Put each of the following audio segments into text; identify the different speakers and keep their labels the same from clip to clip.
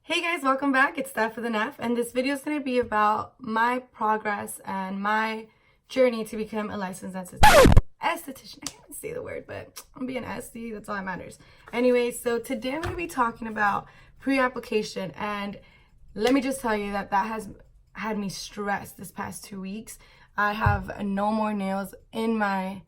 Speaker 1: Hey guys, welcome back. It's Stef with an F, and this video is going to be about my progress and my journey to become a licensed esthetician. I can't say the word, but I'm being Esthi. That's all that matters. Anyway, so today I'm going to be talking about pre-application, and let me just tell you that has had me stressed this past 2 weeks. I have no more nails in my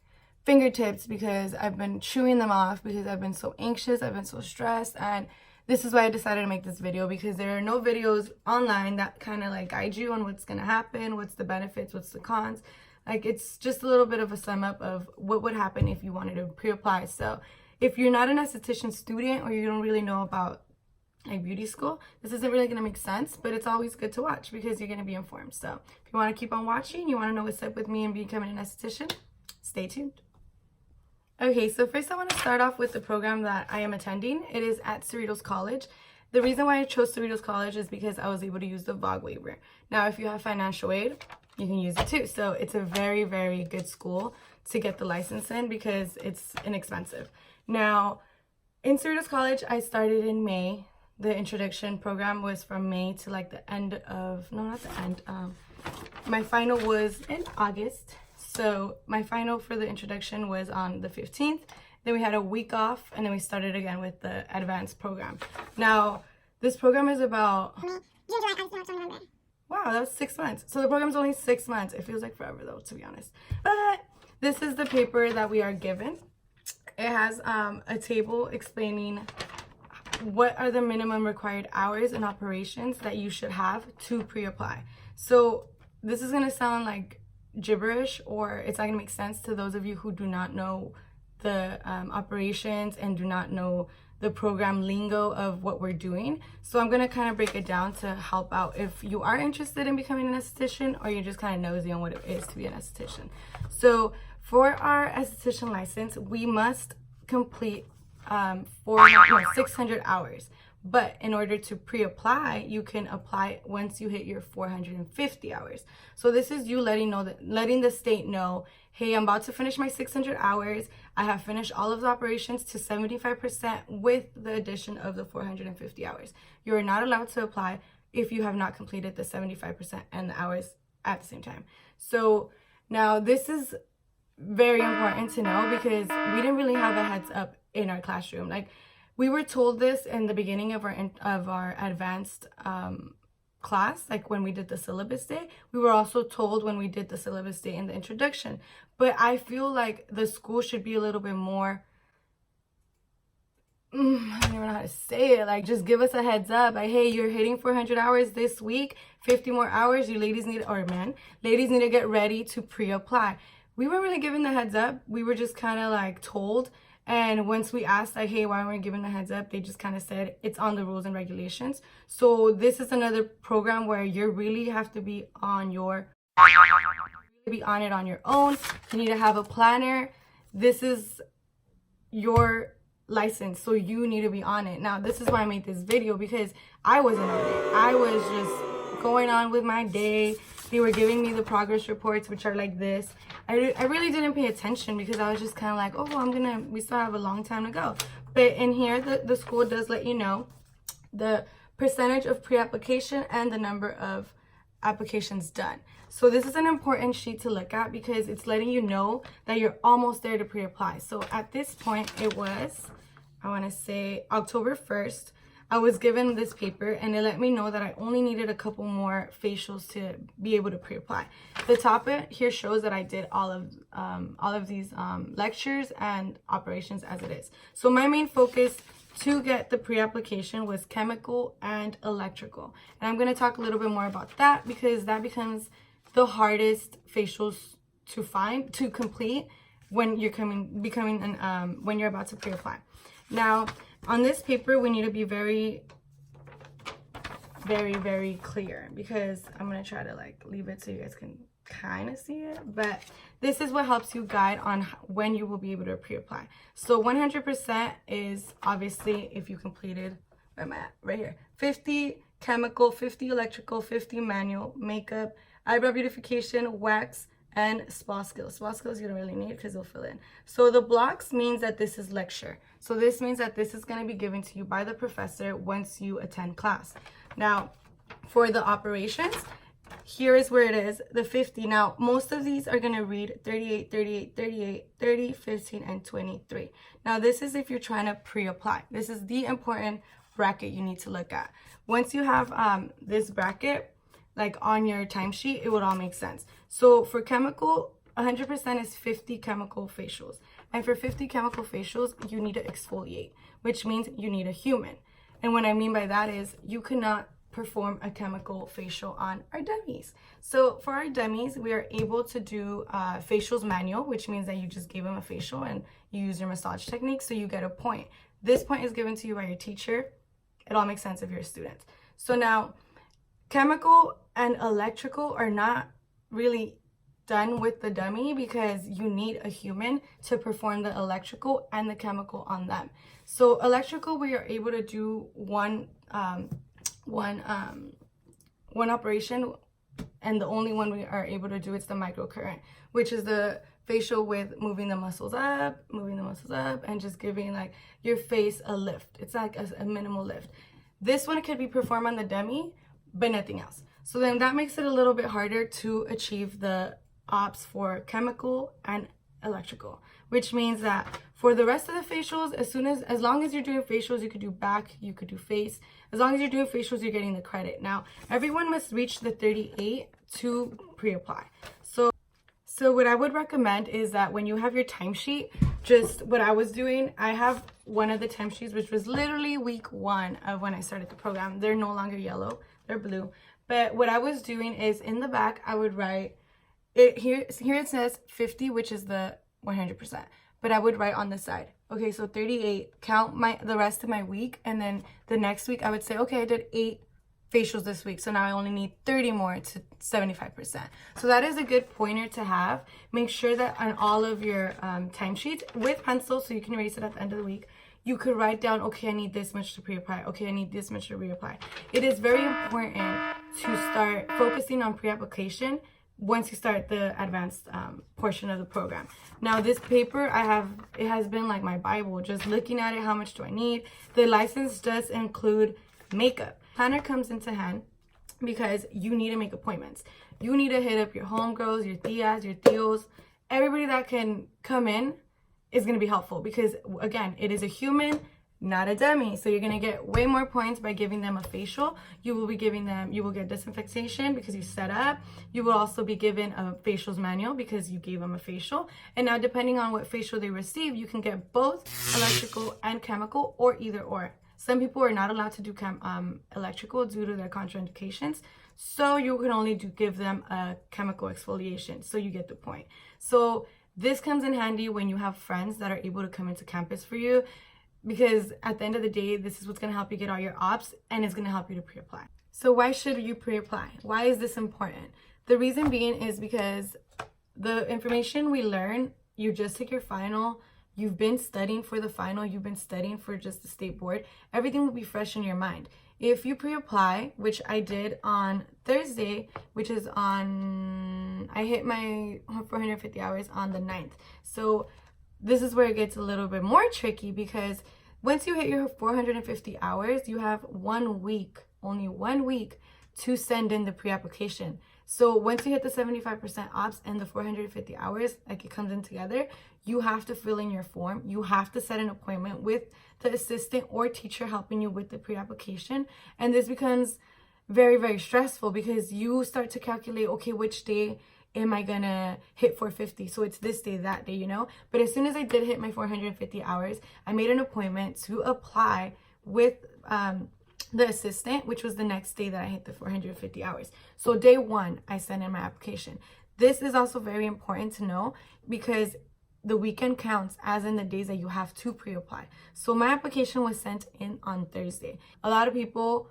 Speaker 1: fingertips because I've been chewing them off because I've been so anxious, I've been so stressed, and this is why I decided to make this video, because there are no videos online that kind of like guide you on what's going to happen, what's the benefits, what's the cons. Like, it's just a little bit of a sum up of what would happen if you wanted to pre-apply. So if you're not an esthetician student or you don't really know about like beauty school, this isn't really going to make sense, but it's always good to watch because you're going to be informed. So if you want to keep on watching, you want to know what's up with me and becoming an esthetician, stay tuned. Okay, so first I want to start off with the program that I am attending. It is at Cerritos College. The reason why I chose Cerritos College is because I was able to use the VOG waiver. Now, if you have financial aid, you can use it too. So it's a very, very good school to get the license in because it's inexpensive. Now, in Cerritos College, I started in May. The introduction program was from May to like the end of, no, not the end. My final was in August. So my final for the introduction was on the 15th. Then we had a week off, and then we started again with the advanced program. Now, this program is about... Wow, that was 6 months. So the program's only 6 months. It feels like forever though, to be honest. But this is the paper that we are given. It has a table explaining what are the minimum required hours and operations that you should have to pre-apply. So this is going to sound like gibberish, or it's not gonna make sense to those of you who do not know the operations and do not know the program lingo of what we're doing. So I'm gonna kind of break it down to help out if you are interested in becoming an esthetician or you're just kind of nosy on what it is to be an esthetician. So for our esthetician license, we must complete 600 hours. But in order to pre-apply, you can apply once you hit your 450 hours. So this is you letting the state know, hey, I'm about to finish my 600 hours. I have finished all of the operations to 75% with the addition of the 450 hours. You are not allowed to apply if you have not completed the 75% and the hours at the same time. So now this is very important to know because we didn't really have a heads up in our classroom. Like, we were told this in the beginning of our advanced class, like when we did the syllabus day. We were also told when we did the syllabus day in the introduction. But I feel like the school should be a little bit more, I don't even know how to say it, like just give us a heads up. Like, hey, you're hitting 400 hours this week, 50 more hours, you ladies need to get ready to pre-apply. We weren't really given the heads up. We were just kind of like told. And once we asked, like, hey, why aren't we given the heads up? They just kind of said it's on the rules and regulations. So this is another program where you really have to be on it on your own. You need to have a planner. This is your license, so you need to be on it. Now, this is why I made this video, because I wasn't on it. I was just going on with my day. They were giving me the progress reports, which are like this. I really didn't pay attention because I was just kind of like, oh, we still have a long time to go. But in here, the school does let you know the percentage of pre-application and the number of applications done. So this is an important sheet to look at because it's letting you know that you're almost there to pre-apply. So at this point, it was, I want to say October 1st, I was given this paper, and it let me know that I only needed a couple more facials to be able to pre-apply. The top here shows that I did all of these lectures and operations as it is. So my main focus to get the pre-application was chemical and electrical. And I'm going to talk a little bit more about that because that becomes the hardest facials to complete when you're when you're about to pre-apply. Now, on this paper, we need to be very, very, very clear because I'm going to try to like leave it so you guys can kind of see it. But this is what helps you guide on when you will be able to pre-apply. So 100% is obviously if you completed, where am I at? Right here. 50 chemical, 50 electrical, 50 manual, makeup, eyebrow beautification, wax, and SPA skills. SPA skills you don't really need because they'll fill in. So the blocks means that this is lecture. So this means that this is going to be given to you by the professor once you attend class. Now, for the operations, here is where it is, the 50. Now, most of these are going to read 38, 38, 38, 30, 15, and 23. Now, this is if you're trying to pre-apply. This is the important bracket you need to look at. Once you have this bracket, like on your timesheet, it would all make sense. So for chemical, 100% is 50 chemical facials. And for 50 chemical facials, you need to exfoliate, which means you need a human. And what I mean by that is you cannot perform a chemical facial on our dummies. So for our dummies, we are able to do facials manual, which means that you just gave them a facial and you use your massage technique, so you get a point. This point is given to you by your teacher. It all makes sense if you're a student. So now, chemical and electrical are not really done with the dummy because you need a human to perform the electrical and the chemical on them. So electrical, we are able to do one operation, and the only one we are able to do is the microcurrent, which is the facial with moving the muscles up, and just giving like your face a lift. It's like a minimal lift. This one could be performed on the dummy, but nothing else. So then that makes it a little bit harder to achieve the ops for chemical and electrical, which means that for the rest of the facials, as long as you're doing facials, you could do back, you could do face. As long as you're doing facials, you're getting the credit. Now, everyone must reach the 38 to pre-apply. So what I would recommend is that when you have your timesheet, just what I was doing, I have one of the timesheets, which was literally week 1 of when I started the program. They're no longer yellow, they're blue. But what I was doing is in the back, I would write, here it says 50, which is the 100%. But I would write on the side, okay, so 38, count the rest of my week. And then the next week I would say, okay, I did 8 facials this week, so now I only need 30 more to 75%. So that is a good pointer to have. Make sure that on all of your timesheets with pencil, so you can erase it at the end of the week, you could write down, okay, I need this much to pre-apply. Okay, I need this much to reapply. It is very important to start focusing on pre-application once you start the advanced portion of the program. Now, this paper it has been like my Bible, just looking at it, how much do I need? The license does include makeup. Planner comes into hand because you need to make appointments. You need to hit up your homegirls, your tias, your tios. Everybody that can come in is going to be helpful because, again, it is a human, not a dummy. So you're going to get way more points by giving them a facial. You will get disinfectation because you set up. You will also be given a facials manual because you gave them a facial. And now, depending on what facial they receive, you can get both electrical and chemical, or either or. Some people are not allowed to do electrical due to their contraindications. So you can only give them a chemical exfoliation. So you get the point. So this comes in handy when you have friends that are able to come into campus for you, because at the end of the day, this is what's going to help you get all your ops, and it's going to help you to pre-apply. So why should you pre-apply? Why is this important? The reason being is because the information we learn, you just take your final, you've been studying for the final, you've been studying for just the state board, everything will be fresh in your mind. If you pre-apply, which I did on Thursday, which is I hit my 450 hours on the 9th. So this is where it gets a little bit more tricky, because once you hit your 450 hours, you have 1 week, only 1 week, to send in the pre-application. So once you hit the 75% ops and the 450 hours, like it comes in together, you have to fill in your form. You have to set an appointment with the assistant or teacher helping you with the pre-application. And this becomes very, very stressful because you start to calculate, okay, which day am I gonna hit 450? So it's this day, that day, you know? But as soon as I did hit my 450 hours, I made an appointment to apply with the assistant, which was the next day that I hit the 450 hours. So day 1, I sent in my application. This is also very important to know because the weekend counts as in the days that you have to pre-apply. So my application was sent in on Thursday. A lot of people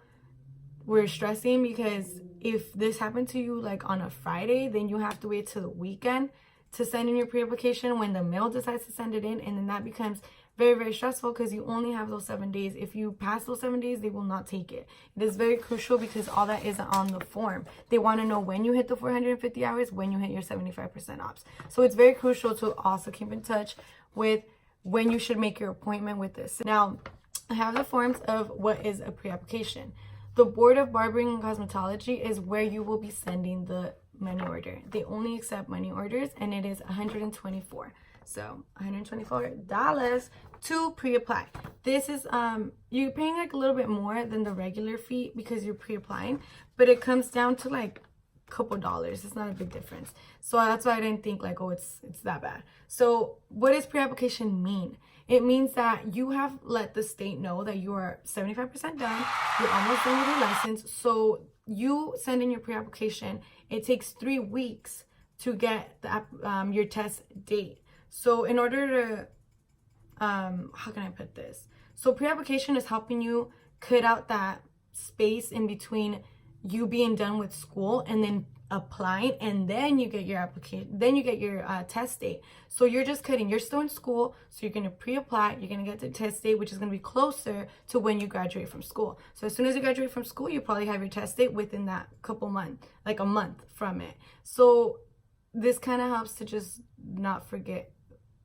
Speaker 1: were stressing because if this happened to you like on a Friday, then you have to wait till the weekend to send in your pre-application when the mail decides to send it in, and then that becomes very, very stressful because you only have those 7 days. If you pass those 7 days, they will not take it. It is very crucial because all that isn't on the form. They want to know when you hit the 450 hours, when you hit your 75% ops. So it's very crucial to also keep in touch with when you should make your appointment with this. Now, I have the forms of what is a pre-application. The Board of Barbering and Cosmetology is where you will be sending the money order. They only accept money orders, and it is $124. So $124 to pre-apply. This is you're paying like a little bit more than the regular fee because you're pre-applying, but it comes down to like a couple dollars. It's not a big difference. So that's why I didn't think like, oh, it's that bad. So what does pre-application mean? It means that you have let the state know that you are 75% done. You're almost done with your license. So you send in your pre-application. It takes 3 weeks to get the your test date. So in order to, how can I put this? So pre-application is helping you cut out that space in between you being done with school and then applying, and then you get your application, then you get your test date. So you're just cutting, you're still in school, so you're going to pre-apply, you're going to get the test date, which is going to be closer to when you graduate from school. So as soon as you graduate from school, you probably have your test date within that couple months, like a month from it. So this kind of helps to just not forget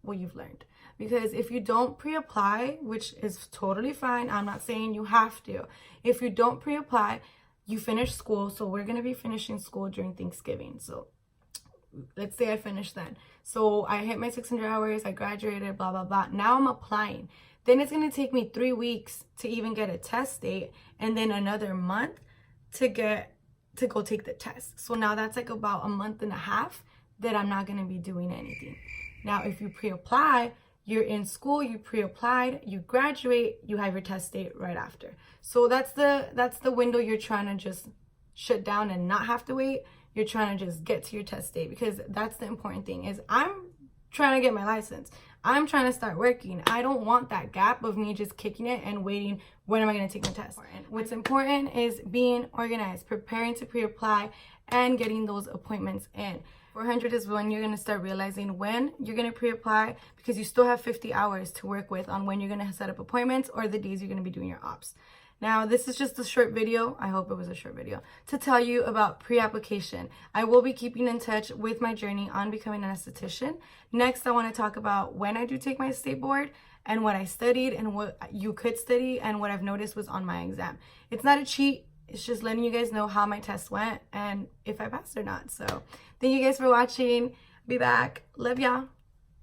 Speaker 1: what you've learned, because if you don't pre-apply, which is totally fine, I'm not saying you have to, if you don't pre-apply, you finish school. So we're going to be finishing school during Thanksgiving. So let's say I finished then. So I hit my 600 hours, I graduated, blah, blah, blah. Now I'm applying. Then it's going to take me 3 weeks to even get a test date, and then another month to go take the test. So now that's like about a month and a half that I'm not going to be doing anything. Now, if you pre-apply, you're in school, you pre-applied, you graduate, you have your test date right after. So that's the window you're trying to just shut down and not have to wait. You're trying to just get to your test date, because that's the important thing. Is I'm trying to get my license. I'm trying to start working. I don't want that gap of me just kicking it and waiting, when am I going to take my test? What's important is being organized, preparing to pre-apply, and getting those appointments in. 400 is when you're going to start realizing when you're going to pre-apply, because you still have 50 hours to work with on when you're going to set up appointments or the days you're going to be doing your ops. Now, this is just a short video. I hope it was a short video to tell you about pre-application. I will be keeping in touch with my journey on becoming an esthetician. Next, I want to talk about when I do take my state board and what I studied and what you could study and what I've noticed was on my exam. It's not a cheat. It's just letting you guys know how my test went and if I passed or not. So thank you guys for watching. Be back. Love y'all.